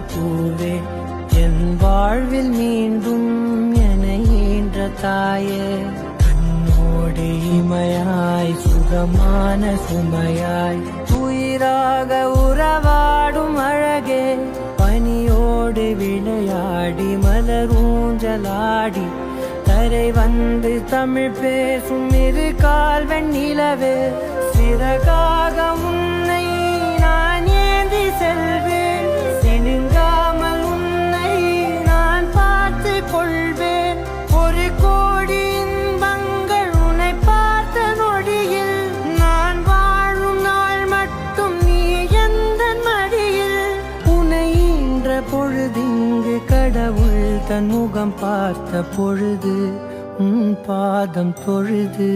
பூவே என் வாழ்வில் மீண்டும் என ஈன்ற தாயே கண்ணோடு இமையாய் சுகமான சுமையாய் உயிராக உறவாடும் அழகே பனியோடு விளையாடி மலர் ஊஞ்சலாடி கரை வந்து தமிழ் பேசும் இரு கால் வெண்ணிலவே சிறகாக உன்னை நான் ஏந்தி செல்வேன் சினுங்காமல் உன்னை நான் பார்த்து கொள்வேன் ஒரு கோடி இன்பங்கள் உன்னை பார்த்த நொடியில் நான் வாழும் நாள் மட்டும் நீ எந்த மடியில் உன்னை ஈன்ற பொழுதிங்கு கடவுள் தன் முகம் பார்த்த பொழுது உன் பாதம் தொழுது